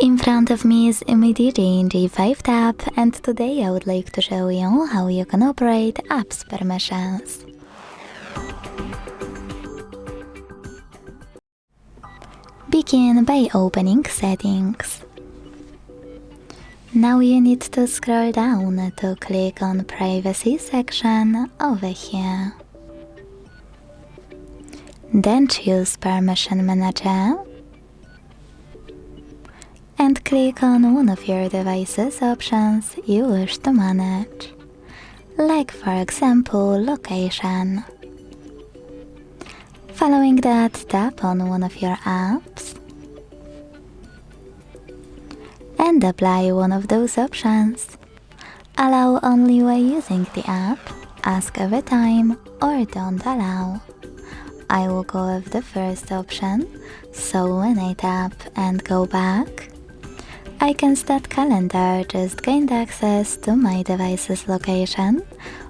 In front of me is UMIDIGI G5 Tab, and today I would like to show you how you can operate apps permissions. Begin by opening Settings. Now you need to scroll down to click on Privacy section over here. Then choose Permission Manager and click on one of your device's options you wish to manage, like for example Location. Following that, tap on one of your apps and apply one of those options. Allow only while using the app, ask every time, or don't allow. I will go with the first option, so when I tap and go back, I can start calendar just gained access to my device's location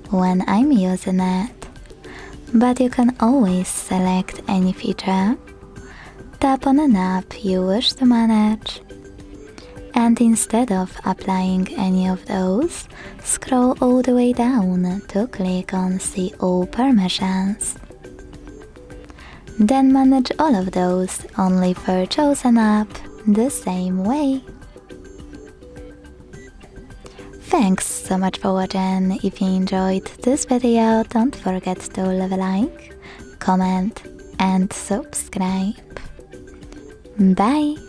when I'm using it. But you can always select any feature, tap on an app you wish to manage, and instead of applying any of those, scroll all the way down to click on See All Permissions. Then manage all of those only for chosen app the same way. Thanks so much for watching. If you enjoyed this video, don't forget to leave a like, comment and subscribe. Bye!